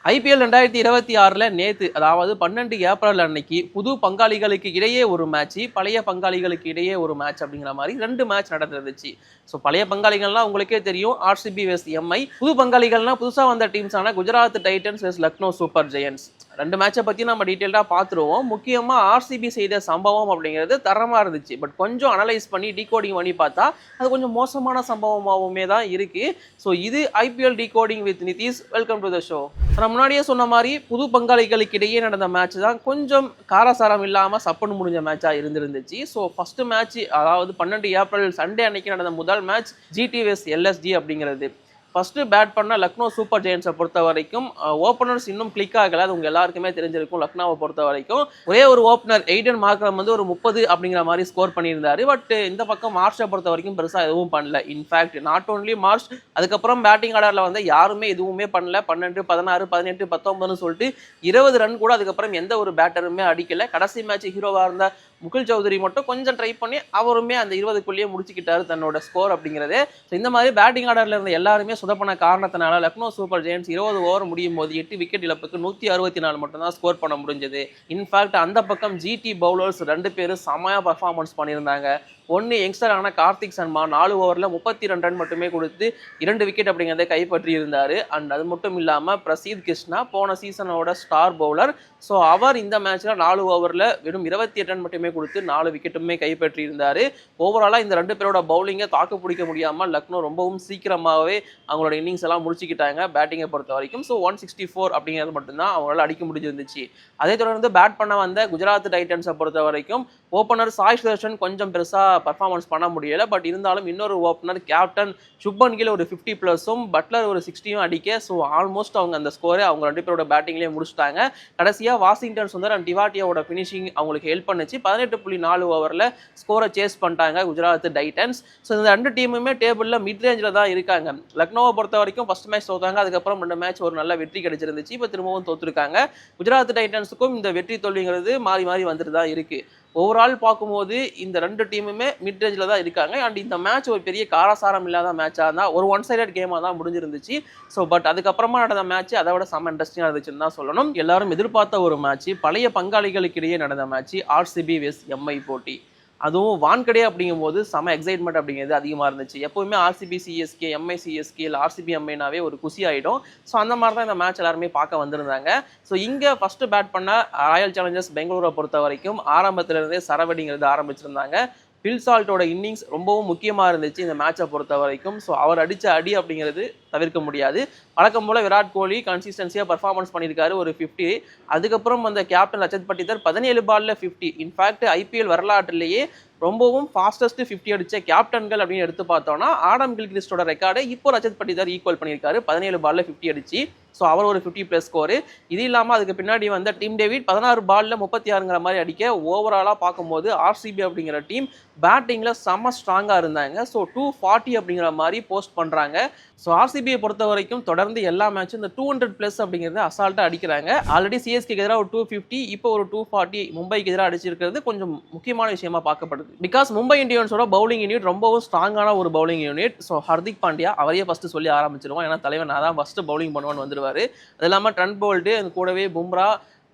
IPL 2026ல நேத்து, அதாவது 12 April அன்னைக்கு புது பங்காளிகளுக்கு இடையே ஒரு மேட்ச், பழைய பங்காளிகளுக்கு இடையே ஒரு மேட்ச் அப்படிங்கிற மாதிரி 2 மேட்ச் நடந்துருந்துச்சு. ஸோ பழைய பங்காளிகள்லாம் உங்களுக்கே தெரியும், ஆர்சிபி வெஸ் எம்ஐ. புது பங்காளிகள்னா புதுசா வந்த டீம்ஸான குஜராத் டைட்டன்ஸ் வெஸ் லக்னோ சூப்பர் ஜெயன்ஸ். 2 மேட்சை பத்தி நம்ம டீட்டெயிலாக பார்த்துருவோம். முக்கியமா ஆர்சிபி செய்த சம்பவம் அப்படிங்கிறது தரமா இருந்துச்சு. பட் கொஞ்சம் அனலைஸ் பண்ணி டீகோடிங் பண்ணி பார்த்தா அது கொஞ்சம் மோசமான சம்பவமாகவுமே தான் இருக்கு. ஸோ இது IPL decoding with Nitish. Welcome to the show. நான் முன்னாடியே சொன்ன மாதிரி புது பங்காளிகளுக்கு இடையே நடந்த மேட்ச் தான் கொஞ்சம் காரசாரம் இல்லாமல் சப்புன்னு முடிஞ்ச மேட்சாக இருந்துருந்துச்சு. ஸோ ஃபர்ஸ்ட் மேட்ச், அதாவது 12 ஏப்ரல் சண்டே அன்னைக்கு நடந்த முதல் மேட்ச் ஜிடி வெஸ் எல்எஸ்ஜி அப்படிங்கிறது. ஃபர்ஸ்ட் பேட் பண்ண லக்னோ சூப்பர் ஜெயன்ஸை பொறுத்த வரைக்கும் ஓப்பனர்ஸ் இன்னும் கிளிக் ஆகலை. அது உங்கள் எல்லாருக்குமே தெரிஞ்சிருக்கும். லக்னோவை பொறுத்த வரைக்கும் ஒரே ஒரு ஓப்பனர் எய்டன் மார்க்ரம் வந்து ஒரு 30 அப்படிங்கிற மாதிரி ஸ்கோர் பண்ணியிருந்தாரு. பட் இந்த பக்கம் மார்ஷை பொறுத்த வரைக்கும் பெருசாக எதுவும் பண்ணல. இன்ஃபேக்ட் நாட் ஓன்லி மார்ஷ், அதுக்கப்புறம் பேட்டிங் ஆர்டரில் வந்து யாருமே எதுவுமே பண்ணல. 12, 16, 18, 19 சொல்லிட்டு 20 ரன் கூட அதுக்கப்புறம் எந்த ஒரு பேட்டருமே அடிக்கல. கடைசி மேட்ச் ஹீரோவாக இருந்த முகுல் சௌத்ரி மட்டும் கொஞ்சம் ட்ரை பண்ணி அவருமே அந்த 20க்குள்ளேயே முடிச்சுக்கிட்டாரு தன்னோட ஸ்கோர் அப்படிங்கிறது. ஸோ இந்த மாதிரி பேட்டிங் ஆர்டரில் இருந்த எல்லாருமே சொதப்பன காரணத்தினால லக்னோ சூப்பர் ஜெயன்ஸ் 20 ஓவர் முடியும் போது 8 விக்கெட் இழப்புக்கு 164 மட்டும் தான் ஸ்கோர் பண்ண முடிஞ்சது. இன்ஃபேக்ட் அந்த பக்கம் ஜிடி பவுலர்ஸ் 2 பேரும் செமையாக பர்ஃபார்மன்ஸ் பண்ணியிருந்தாங்க. ஒன்று யங்ஸ்டரான கார்த்திக் சர்மா 4 ஓவரில் 32 ரன் மட்டுமே கொடுத்து 2 விக்கெட் அப்படிங்கிறத கைப்பற்றி இருந்தார். அண்ட் அது மட்டும் இல்லாமல் பிரசீத் கிருஷ்ணா போன சீசனோட ஸ்டார் பவுலர். ஸோ அவர் இந்த மேட்ச்சில் 4 ஓவரில் வெறும் 28 ரன் மட்டுமே கொடுத்து 4 விக்கெட்டுமே கைப்பற்றி இருந்தார். ஓவராலாக இந்த 2 பேரோட பவுலிங்கை தாக்கு பிடிக்க முடியாமல் லக்னோ ரொம்பவும் சீக்கிரமாகவே அவங்களோட இன்னிங்ஸ் எல்லாம் முடிச்சுக்கிட்டாங்க பேட்டிங்கை பொறுத்த வரைக்கும். ஸோ 164 அப்படிங்கிறது மட்டும்தான் அவங்களால அடிக்க முடிஞ்சிருந்துச்சு. அதே தொடர்ந்து பேட் பண்ண வந்த குஜராத் டைட்டன்ஸை பொறுத்த வரைக்கும் ஓப்பனர் சாய் சுதர்ஷன் கொஞ்சம் பெருசாக பர்ஃபார்மன்ஸ் பண்ண முடியலை. பட் இருந்தாலும் இன்னொரு ஓப்பனர் கேப்டன் சுப்மன் கில் ஒரு 50+ம் பட்லர் ஒரு 60யும் அடிக்க, ஸோ ஆல்மோஸ்ட் அவங்க அந்த ஸ்கோரை அவங்க 2 பேரோட பேட்டிங்லேயே முடிச்சிட்டாங்க. கடைசியாக வாஷிங்டன் சுந்தர் அண்ட் டிவாட்டியாவோட ஃபினிஷிங் அவங்களுக்கு ஹெல்ப் பண்ணுச்சு. 18.4 ஓவரில் ஸ்கோரை சேஸ் பண்ணிட்டாங்க குஜராத் டைட்டன்ஸ். ஸோ இந்த 2 டீமுமே டேபிளில் மிட் ரேஞ்சில் தான் இருக்காங்க. லக்னோவை பொறுத்த வரைக்கும் ஃபர்ஸ்ட் மேட்ச் தோத்தாங்க, அதுக்கப்புறம் 2 மேட்ச் ஒரு நல்ல வெற்றி கிடைச்சிருந்துச்சு. இப்போ திரும்பவும் தோத்துருக்காங்க. குஜராத் டைட்டன்ஸுக்கும் இந்த வெற்றி தோல்விங்கிறது மாறி மாறி வந்துட்டு தான் இருக்குது. ஓவரால் பார்க்கும்போது இந்த 2 டீமுமே மிட் ரேஞ்சில் தான் இருக்காங்க. அண்ட் இந்த மேட்ச் ஒரு பெரிய காரசாரம் இல்லாத மேட்சாக இருந்தால் ஒரு ஒன் சைடட் கேமாக தான் முடிஞ்சிருந்துச்சு. ஸோ பட் அதுக்கப்புறமா நடந்த மேட்ச் அதை விட செம்ம இன்ட்ரெஸ்டிங்காக இருந்துச்சுன்னு தான் சொல்லணும். எல்லாரும் எதிர்பார்த்த ஒரு மேட்ச், பழைய பங்காளிகளுக்கு இடையே நடந்த மேட்ச் ஆர்சிபி வெஸ் எம்ஐ போட்டி. அதுவும் வான்கடே அப்படிங்கும்போது செம எக்ஸைட்மெண்ட் அப்படிங்கிறது அதிகமாக இருந்துச்சு. எப்போவுமே ஆர்சிபி சிஎஸ்கே, எம்ஐ சிஎஸ்கே இல்லை ஆர்சிபி எம்ஐனாவே ஒரு குசி ஆகிடும். ஸோ அந்த மாதிரி தான் இந்த மேட்ச் எல்லாருமே பார்க்க வந்திருந்தாங்க. ஸோ இங்கே ஃபஸ்ட்டு பேட் பண்ண ராயல் சேலஞ்சர்ஸ் பெங்களூரை பொறுத்த வரைக்கும் ஆரம்பத்திலிருந்தே சரவெடிங்கிறது ஆரம்பிச்சிருந்தாங்க. பில் சால்ட்டோட இன்னிங்ஸ் ரொம்பவும் முக்கியமாக இருந்துச்சு இந்த மேட்சை பொறுத்த வரைக்கும். ஸோ அவர் அடித்த அடி அப்படிங்கிறது தவிர்க்க முடியாது. வழக்கம் போல் விராட் கோலி கன்சிஸ்டன்சியாக பர்ஃபார்மன்ஸ் பண்ணியிருக்காரு, ஒரு 50. அதுக்கப்புறம் அந்த கேப்டன் ரஜத் பட்டிதர் 17 பால்ல 50. இன்ஃபேக்ட் ஐபிஎல் வரலாற்றிலேயே ரொம்பவும் ஃபாஸ்டஸ்ட் 50 அடித்த கேப்டன்கள் அப்படின்னு எடுத்து பார்த்தோம்னா ஆடம் கில்கிரிஸ்டோட ரெக்கார்டை இப்போ ரஜத் பட்டிதர் ஈக்குவல் பண்ணியிருக்காரு 17 பால்ல 50 அடிச்சு. ஸோ அவர் ஒரு 50+ ஸ்கோரு. இது இல்லாமல் அதுக்கு பின்னாடி வந்த டீம் டேவிட் 16 பால்ல 36ங்கிற மாதிரி அடிக்க, ஓவராலாக பார்க்கும்போது ஆர்சிபி அப்படிங்கிற டீம் பேட்டிங்கில் செம்ம ஸ்ட்ராங்காக இருந்தாங்க. ஸோ 240 அப்படிங்கிற மாதிரி போஸ்ட் பண்ணுறாங்க. ஸோ ஆர்சிபியை பொறுத்த வரைக்கும் தொடர்ந்து எல்லா மேட்சும் இந்த 200+ அப்படிங்கிறத அசால்ட்டாக அடிக்கிறாங்க. ஆல்ரெடி சிஎஸ்கேக்கு எதிராக ஒரு 250, இப்போ ஒரு 240 மும்பைக்கு எதிராக அடிச்சிருக்கிறது கொஞ்சம் முக்கியமான விஷயமா பார்க்கப்படுது. பிகாஸ் மும்பை இந்தியன்ஸோட பவுலிங் யூனிட் ரொம்பவும் ஸ்ட்ராங்கான ஒரு bowling unit. So Hardik Pandya அவரையே ஃபஸ்ட்டு சொல்லி ஆரம்பிச்சிருவோம். ஏன்னா தலைவர் நான் தான் ஃபஸ்ட்டு பவுலிங் பண்ணுவான்னு வந்துடுவார். அது இல்லாமல் ட்ரெண்ட் போல்ட்டு, அது கூடவே பும்ரா,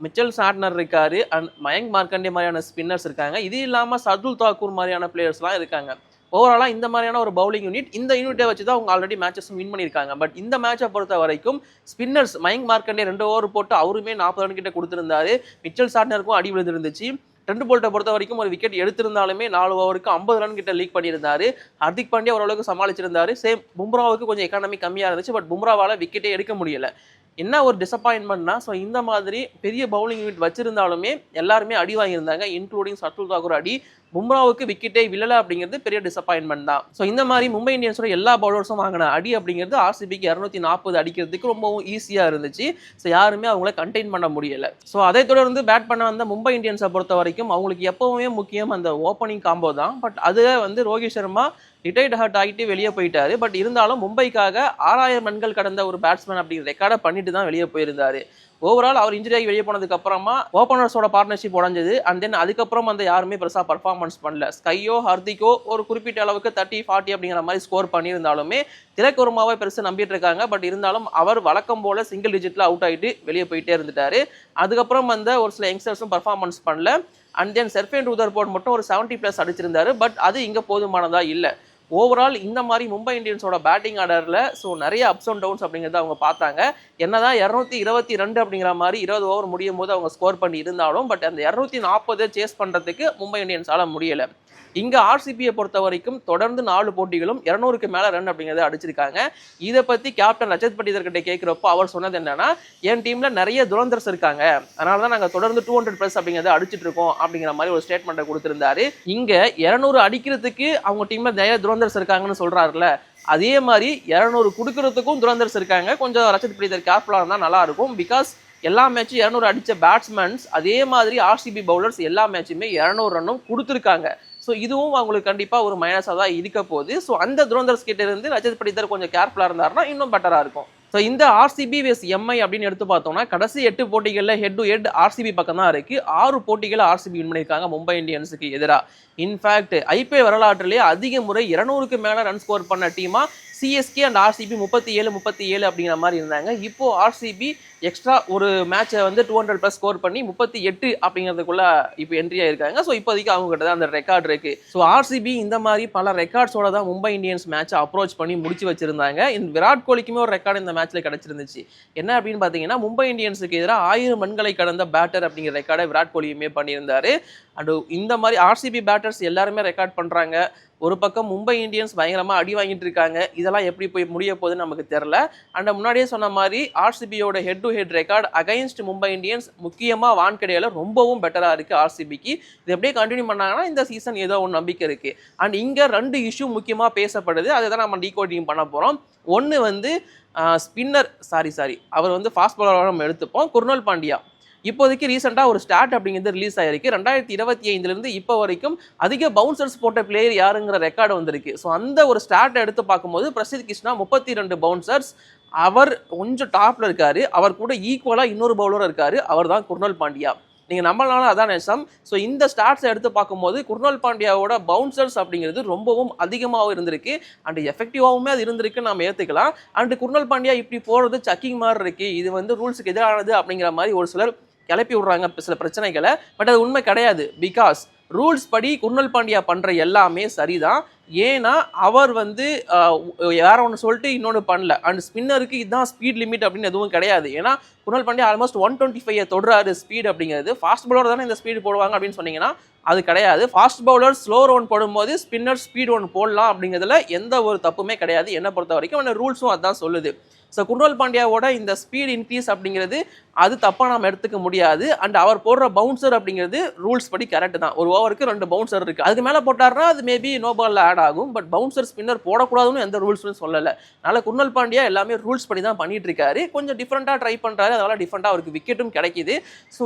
மிச்சல் சாட்னர் இருக்காரு, அண்ட் மயங்க் மார்க்கண்டே மாதிரியான ஸ்பின்னர்ஸ் இருக்காங்க. இது இல்லாமல் சர்துல் தாக்கூர் மாதிரியான பிளேயர்ஸ்லாம் இருக்காங்க. ஓவராலாக இந்த மாதிரியான ஒரு பவுலிங் யூனிட், இந்த யூனிட்டை வச்சு தான் அவங்க ஆல்ரெடி மேட்சஸ் வின் பண்ணியிருக்காங்க. பட் இந்த மேட்சை பொறுத்த வரைக்கும் ஸ்பின்னர்ஸ் மயங்க் மார்க்கண்டே 2 ஓவர் போட்டு அவருமே 40 ரன் கிட்ட கொடுத்துருந்தாரு. மிச்சல் சாட்னருக்கும் அடி விழுந்துருந்துச்சு. ட்ரெண்ட் போல்ட்டை பொறுத்த வரைக்கும் ஒரு விக்கெட் எடுத்திருந்தாலுமே 4 ஓவருக்கு 50 ரன் கிட்ட லீக் பண்ணியிருந்தாரு. ஹர்திக் பாண்டியா ஓரளவுக்கு சமாளிச்சிருந்தாரு. சேம் பும்ராவுக்கு கொஞ்சம் எக்கானமி கம்மியாக இருந்துச்சு. பட் பும்ராவால் விக்கெட்டே எடுக்க முடியல. என்ன ஒரு டிசப்பாயின்மெண்ட்னா, ஸோ இந்த மாதிரி பெரிய பவுலிங் யூனிட் வச்சிருந்தாலுமே எல்லாருமே அடி வாங்கியிருந்தாங்க, இன்க்ளூடிங் சர்துல் தாக்கூர் அடி. பும்ராவுக்கு விக்கெட்டே விழலை அப்படிங்கிறது பெரிய டிசப்பாயின்மெண்ட் தான். ஸோ இந்த மாதிரி மும்பை இந்தியன்ஸோட எல்லா பவுலர்ஸும் வாங்கின அடி அப்படிங்கிறது ஆர்சிபிக்கு 240 அடிக்கிறதுக்கு ரொம்பவும் ஈஸியாக இருந்துச்சு. ஸோ யாருமே அவங்கள கண்டெயின் பண்ண முடியலை. ஸோ அதை தொடர்ந்து பேட் பண்ண வந்த மும்பை இந்தியன்ஸை பொறுத்த வரைக்கும் அவங்களுக்கு எப்போவுமே முக்கியம் அந்த ஓப்பனிங் காம்போ தான். பட் அதை வந்து ரோஹித் சர்மா ரிட்டையர்ட் ஹர்ட் ஆகிட்டு வெளியே போயிட்டாரு. பட் இருந்தாலும் மும்பைக்காக 6000 ரன்கள் கடந்த ஒரு பேட்ஸ்மேன் அப்படிங்கிற ரெக்கார்டை பண்ணிட்டு தான் வெளியே போயிருந்தாரு. ஓவரால் அவர் இன்ஜுரி ஆகி வெளியே போனதுக்கு அப்புறமா ஓப்பனர்ஸோட பார்ட்னர்ஷிப் உடஞ்சது. அண்ட் தென் அதுக்கப்புறம் அந்த யாருமே பெருசாக பர்ஃபார்மன்ஸ் பண்ணல. ஸ்கையோ ஹர்திக்கோ ஒரு குறிப்பிட்ட அளவுக்கு 30-40 அப்படிங்கிற மாதிரி ஸ்கோர் பண்ணியிருந்தாலுமே திலக் வர்மாவை பெருசாக நம்பிட்டு இருக்காங்க. பட் இருந்தாலும் அவர் வழக்கம் போல சிங்கிள் டிஜிட்ல அவுட் ஆகிட்டு வெளியே போயிட்டே இருந்துட்டாரு. அதுக்கப்புறம் வந்து ஒரு சில யங்ஸ்டர்ஸும் பர்ஃபார்மன்ஸ் பண்ணல. அண்ட் தென் செர்ஃபேன் ரூதர்ஃபோர்ட் மட்டும் ஒரு 70+ அடிச்சிருந்தாரு. பட் அது இங்கே போதுமானதா இல்லை. ஓவரால் இந்த மாதிரி மும்பை இந்தியன்ஸோட பேட்டிங் ஆர்டரில் ஸோ நிறைய அப்ஸ் அண்ட் டவுன்ஸ் அப்படிங்கிறத அவங்க பார்த்தாங்க. என்னதான் 222 அப்படிங்கிற மாதிரி 20 ஓவர் முடியும் போது அவங்க ஸ்கோர் பண்ணி இருந்தாலும் பட் அந்த 240 சேஸ் பண்ணுறதுக்கு மும்பை இந்தியன்ஸால் முடியலை. இங்கே ஆர்சிபியை பொறுத்த வரைக்கும் தொடர்ந்து 4 போட்டிகளும் 200க்கு மேலே ரன் அப்படிங்கிறத அடிச்சிருக்காங்க. இதை பற்றி கேப்டன் ரஜத் பட்டிதர் கிட்ட கேட்குறப்போ அவர் சொன்னது என்னன்னா, என் டீமில் நிறைய துரந்தர்ஸ் இருக்காங்க, அதனால தான் நாங்கள் தொடர்ந்து 200+ அப்படிங்கிறத அடிச்சிட்டு இருக்கோம் அப்படிங்கிற மாதிரி ஒரு ஸ்டேட்மெண்ட்டை கொடுத்துருந்தாரு. இங்கே 200 அடிக்கிறதுக்கு அவங்க டீமில் நிறைய துரந்தர்ஸ் இருக்காங்கன்னு சொல்கிறாருல, அதே மாதிரி 200 கொடுக்கறதுக்கும் துரந்தர்ஸ் இருக்காங்க. கொஞ்சம் ரஜத் பட்டிதர் கேர்ஃபுல்லாக இருந்தால் நல்லா இருக்கும். பிகாஸ் எல்லா மேட்சும் 200 அடித்த பேட்ஸ்மேன்ஸ் அதே மாதிரி ஆர்சிபி பவுலர்ஸ் எல்லா மேட்சுமே 200 ரன்னும் கொடுத்துருக்காங்க. ஸோ இதுவும் அவங்களுக்கு கண்டிப்பாக ஒரு மைனஸாக தான் இருக்க போகுது. ஸோ அந்த துரந்தர்ஸ் கிட்ட இருந்து ரஜத் பட்டிதர் கொஞ்சம் கேர்ஃபுல்லாக இருந்தாருன்னா இன்னும் பெட்டராக இருக்கும். ஸோ இந்த ஆர்சிபி வெஸ் எம்ஐ அப்படின்னு எடுத்து பார்த்தோம்னா கடைசி 8 போட்டிகளில் ஹெட் டு ஹெட் ஆர்சிபி பக்கம் தான் இருக்குது. 6 போட்டிகளை ஆர்சிபி வின் பண்ணியிருக்காங்க மும்பை இந்தியன்ஸுக்கு எதிராக. இன்ஃபேக்ட் ஐபிஎல் வரலாற்றிலேயே அதிக முறை 200க்கு மேலே ரன் ஸ்கோர் பண்ண டீமாக சிஎஸ்கே அண்ட் ஆர்சிபி 37 அப்படிங்கிற மாதிரி இருந்தாங்க. இப்போ ஆர்சிபி எக்ஸ்ட்ரா ஒரு மேட்சை வந்து 200+ ஸ்கோர் பண்ணி 38 அப்படிங்கிறதுக்குள்ள இப்போ என்ட்ரி ஆயிருக்காங்க. ஸோ இப்போதைக்கு அவங்க கிட்ட தான் அந்த ரெக்கார்ட் இருக்கு. ஸோ ஆர்சிபி இந்த மாதிரி பல ரெக்கார்ட்ஸோட தான் மும்பை இந்தியன்ஸ் மேட்சை அப்ரோச் பண்ணி முடிச்சு வச்சிருந்தாங்க. இந்த விராட் கோலிக்குமே ஒரு ரெக்கார்டு இந்த மேட்ச்ல கிடைச்சிருந்துச்சு. என்ன அப்படின்னு பார்த்தீங்கன்னா, மும்பை இந்தியன்ஸுக்கு எதிராக 1000 ரன்களை கடந்த பேட்டர் அப்படிங்கிற ரெக்கார்டை விராட் கோலியுமே பண்ணியிருந்தாரு. அண்ட் இந்த மாதிரி ஆர்சிபி பேட்டர்ஸ் எல்லாருமே ரெக்கார்ட் பண்றாங்க. ஒரு பக்கம் மும்பை இந்தியன்ஸ் பயங்கரமாக அடி வாங்கிட்டு இருக்காங்க. இதெல்லாம் எப்படி போய் முடிய போகுதுன்னு நமக்கு தெரியல. அண்ட் முன்னாடியே சொன்ன மாதிரி ஆர்சிபியோட head to head record against Mumbai Indians முக்கியமாக வான்கடையில் ரொம்பவும் பெட்டராக இருக்குது ஆர்சிபிக்கு. இது எப்படியே கண்டினியூ பண்ணாங்கன்னா இந்த சீசன் ஏதோ ஒன்று நம்பிக்கை இருக்குது. அண்ட் இங்கே 2 இஷ்யூ முக்கியமாக பேசப்படுது. அதை தான் நம்ம டீகோடிங் பண்ண போகிறோம். ஒன்று வந்து ஸ்பின்னர் அவர் வந்து ஃபாஸ்ட் பாலராக நம்ம எடுத்துப்போம், குர்னல் பாண்டியா. இப்போதைக்கு ரீசெண்டாக ஒரு ஸ்டாட் அப்படிங்கிறது ரிலீஸ் ஆகிருக்கு. 2025 இப்போ வரைக்கும் அதிக பவுன்சர்ஸ் போட்ட பிளேயர் யாருங்கிற ரெக்கார்டு வந்திருக்கு. ஸோ அந்த ஒரு ஸ்டாட்டை எடுத்து பார்க்கும்போது பிரசித் கிருஷ்ணா 32 பவுன்சர்ஸ், அவர் கொஞ்சம் டாப்பில் இருக்காரு. அவர் கூட ஈக்குவலாக இன்னொரு பவுலரும் இருக்காரு, அவர் தான் குர்னல் பாண்டியா. நீங்கள் நம்மளால அதான் நேசம். ஸோ இந்த ஸ்டாட்ஸை எடுத்து பார்க்கும்போது குர்னல் பாண்டியாவோட பவுன்சர்ஸ் அப்படிங்கிறது ரொம்பவும் அதிகமாகவும் இருந்திருக்கு. அண்ட் எஃபெக்டிவாகவுமே அது இருந்திருக்கு, நம்ம ஏற்றுக்கலாம். அண்ட் குர்னல் பாண்டியா இப்படி போகிறது சக்கிங் மாதிரி இருக்குது, இது வந்து ரூல்ஸுக்கு எதிரானது அப்படிங்கிற மாதிரி ஒரு சிலர் கிளப்பி விடுறாங்க சில பிரச்சனைகளை. பட் அது உண்மை கிடையாது. பிகாஸ் ரூல்ஸ் படி குர்னல் பாண்டியா பண்ணுற எல்லாமே சரிதான். ஏன்னா அவர் வந்து யாரை ஒன்று சொல்லிட்டு இன்னொன்று பண்ணல. அண்ட் ஸ்பின்னருக்கு இதுதான் ஸ்பீட் லிமிட் அப்படின்னு எதுவும் கிடையாது. ஏன்னா குர்னல் பாண்டியா ஆல்மோஸ்ட் 125 தொடுறாரு ஸ்பீட் அப்படிங்கிறது. ஃபாஸ்ட் பவுலர் தானே இந்த ஸ்பீடு போடுவாங்க அப்படின்னு சொன்னீங்கன்னா அது கிடையாது. ஃபாஸ்ட் பவுலர் ஸ்லோ ரவுண்ட் போடும்போது ஸ்பின்னர் ஸ்பீட் ஒன் போடலாம் அப்படிங்கிறதுல எந்த ஒரு தப்புமே கிடையாது என்னை பொறுத்த வரைக்கும். அந்த ரூல்ஸும் அதுதான் சொல்லுது. ஸோ குர்னல் பாண்டியாவோட இந்த ஸ்பீட் இன்க்ரீஸ் அப்படிங்கிறது அது தப்பாக நம்ம எடுத்துக்க முடியாது. அண்ட் அவர் போடுற பவுன்சர் அப்படிங்கிறது ரூல்ஸ் படி கரெக்ட் தான். ஒரு ஓவருக்கு 2 பவுன்சர் இருக்குது, அதுக்கு மேலே போட்டாருன்னா அது மேபி நோ பாலில் ஆட் ஆகும். பட் பவுன்சர் ஸ்பின்னர் போடக்கூடாதுன்னு எந்த ரூல்ஸ்னு சொல்லலை. அதனால் குர்னல் பாண்டியா எல்லாமே ரூல்ஸ் படி தான் பண்ணிட்டு இருக்காரு. கொஞ்சம் டிஃப்ரெண்ட்டாக ட்ரை பண்ணுறாரு, அதனால் டிஃப்ரெண்ட்டாக அவருக்கு விக்கெட்டும் கிடைக்கிது. ஸோ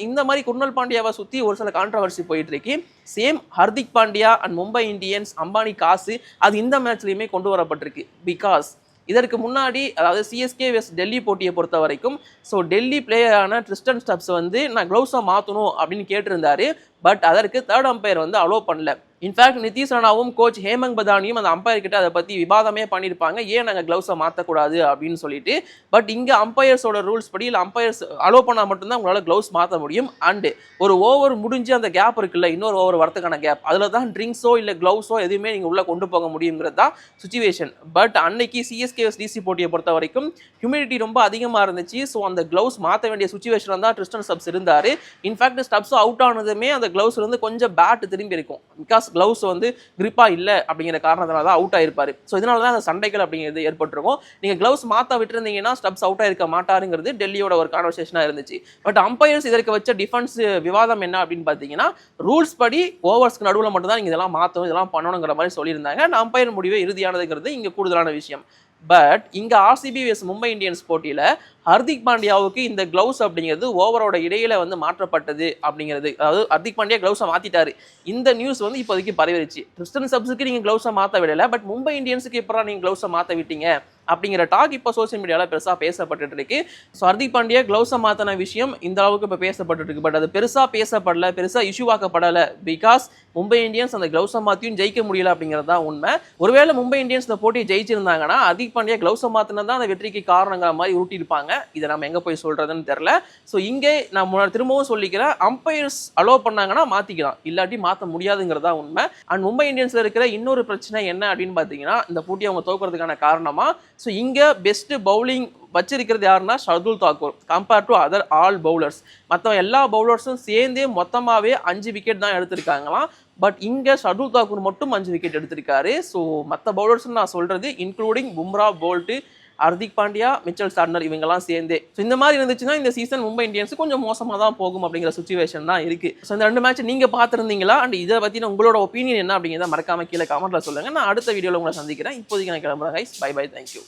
இந்த மாதிரி குர்னல் பாண்டியாவை சுற்றி ஒரு சில கான்ட்ரவர்சி போயிட்டு இருக்கு. Same Hardik Pandya and Mumbai Indians Ambani காசு அது இந்த மேட்ச்லையுமே கொண்டு வரப்பட்டிருக்கு. பிகாஸ் இதற்கு முன்னாடி அதாவது சிஎஸ்கே வெஸ் டெல்லி போட்டியை பொறுத்த வரைக்கும் ஸோ டெல்லி பிளேயரான ட்ரிஸ்டன் ஸ்டப்ஸ் வந்து நான் க்ளவுஸை மாற்றணும் அப்படின்னு கேட்டிருந்தாரு. பட் அதற்கு தேர்ட் அம்பையர் வந்து அலோவ் பண்ணல. இன்ஃபேக்ட் நிதிஷ் ராணாவும் கோச் ஹேமங் பதானியும் அந்த அம்பையர் கிட்ட அதை பற்றி விவாதமே பண்ணியிருப்பாங்க, ஏன் நாங்கள் க்ளவுஸை மாற்றக்கூடாது அப்படின்னு சொல்லிட்டு. பட் இங்கே அம்பையர்ஸோட ரூல்ஸ் படி இல்லை அம்பையர்ஸ் அலோவ் பண்ணால் மட்டும்தான் உங்களால் க்ளவுஸ் மாற்ற முடியும். அண்டு ஒரு ஓவர் முடிஞ்சு அந்த கேப் இருக்குல்ல, இன்னொரு ஓவர் வரத்துக்கான கேப், அதில் தான் ட்ரிங்க்ஸோ இல்லை க்ளவுஸோ எதுவுமே நீங்கள் உள்ளே கொண்டு போக முடியுங்கிறது தான் சுச்சுவேஷன். பட் அன்னைக்கு சிஎஸ்கே டிசி போட்டியை பொறுத்த வரைக்கும் ஹியூமிடிட்டி ரொம்ப அதிகமாக இருந்துச்சு. ஸோ அந்த க்ளவுஸ் மாற்ற வேண்டிய சுச்சுவேஷன் தான் ட்ரிஸ்டன் ஸ்டப்ஸ் இருந்தார். இன்ஃபேக்ட் ஸ்டப்ஸ் அவுட் ஆனதுமே அந்த க்ளவுஸ் வந்து கொஞ்சம் பேட் திரும்பி இருக்கும். பிகாஸ் க்ளவுஸ் வந்து கிரிப்பா இல்லை அப்படிங்கிற காரணத்தினால தான் அவுட் ஆயிருப்பாரு. ஸோ இதனால தான் அந்த சண்டைகள் அப்படிங்கிறது ஏற்பட்டிருக்கும். நீங்கள் க்ளவுஸ் மாற்ற விட்டுருந்தீங்கன்னா ஸ்டப்ஸ் அவுட் ஆயிருக்க மாட்டாருங்கிறது டெல்லியோட ஒரு கான்வர்சேஷனாக இருந்துச்சு. பட் அம்பையர்ஸ் இதற்கு வச்ச டிஃபென்ஸ் விவாதம் என்ன அப்படின்னு பார்த்தீங்கன்னா, ரூல்ஸ் படி ஓவர்ஸ்க்கு நடுவில் மட்டும் தான் நீங்கள் இதெல்லாம் மாற்றணும், இதெல்லாம் பண்ணணுங்கிற மாதிரி சொல்லியிருந்தாங்க. அந்த அம்பையர் முடிவே இறுதியானதுங்கிறது இங்கே கூடுதலான விஷயம். பட் இங்க ஆர்சிபி vs மும்பை இந்தியன்ஸ் போட்டியில ஹர்திக் பாண்டியாவுக்கு இந்த கிளவுஸ் அப்படிங்கிறது ஓவரோட இடையில வந்து மாற்றப்பட்டது அப்படிங்கிறது, அதாவது ஹர்திக் பாண்டியா கிளவுஸை மாத்திட்டாரு. இந்த நியூஸ் வந்து இப்போதைக்கு பரவிருச்சு. கிறிஸ்டன் சப்ஸுக்கு நீங்க கிளவுஸை மாத்த விடல, பட் மும்பை இந்தியன்ஸுக்கு எப்பறம் நீங்க கிளவுஸை மாத்த விட்டீங்க அப்படிங்கிற டாக் இப்போ சோசியல் மீடியாவில் பெருசாக பேசப்பட்டு இருக்கு. ஸோ ஹர்திக் பாண்டியா கிளவுஸை மாற்றின விஷயம் இந்த அளவுக்கு இப்போ பேசப்பட்டு இருக்கு. பட் அது பெருசாக பேசப்படல, பெருசாக இஷ்யூ ஆக்கப்படலை. பிகாஸ் மும்பை இந்தியன்ஸ் அந்த கிளவுஸை மாற்றியும் ஜெயிக்க முடியல அப்படிங்கிறது தான் உண்மை. ஒருவேளை மும்பை இந்தியன்ஸ் இந்த போட்டியை ஜெயிச்சிருந்தாங்கன்னா ஹர்திக் பாண்டியா கிளவுஸை மாற்றினது தான் அந்த வெற்றிக்கு காரணங்கிற மாதிரி உருட்டியிருப்பாங்க. இதை நம்ம எங்கே போய் சொல்றதுன்னு தெரியல. ஸோ இங்கே நான் திரும்பவும் சொல்லிக்கிறேன், அம்பையர்ஸ் அலோவ் பண்ணாங்கன்னா மாற்றிக்கலாம், இல்லாட்டி மாற்ற முடியாதுங்கிறதா உண்மை. அண்ட் மும்பை இந்தியன்ஸில் இருக்கிற இன்னொரு பிரச்சனை என்ன அப்படின்னு பார்த்தீங்கன்னா, இந்த போட்டியை அவங்க தோக்கிறதுக்கான காரணமா ஸோ இங்கே பெஸ்ட் பவுலிங் வச்சிருக்கிறது யாருன்னா Shardul Thakur compare to other all bowlers. மற்ற எல்லா பவுலர்ஸும் சேர்ந்தே மொத்தமாகவே 5 விக்கெட் தான் எடுத்திருக்காங்களாம். பட் இங்கே ஷர்துல் தாக்கூர் மட்டும் 5 விக்கெட் எடுத்திருக்காரு. ஸோ மற்ற பவுலர்ஸ்னு நான் சொல்றது including Bumrah, Boult, Hardik Pandya, Mitchell Santner இவங்கெல்லாம் சேர்ந்தே. ஸோ இந்த மாதிரி இருந்துச்சுன்னா இந்த சீசன் மும்பை இந்தியன்ஸ் கொஞ்சம் மோசமாக தான் போகும் அப்படிங்கிற சுச்சுவேஷன் தான் இருக்கு. ஸோ இந்த 2 மேட்ச் நீங்க பார்த்துருந்தீங்களா? அண்ட் இதை பற்றின உங்களோட ஒப்பீனியன் என்ன அப்படிங்கிறத மறக்காம கீழே கமெண்ட்ல சொல்லுங்க. நான் அடுத்த வீடியோவில் உங்களை சந்திக்கிறேன். இப்போதைக்கு நான் கிளம்புறேன் கைஸ். By by, thank you.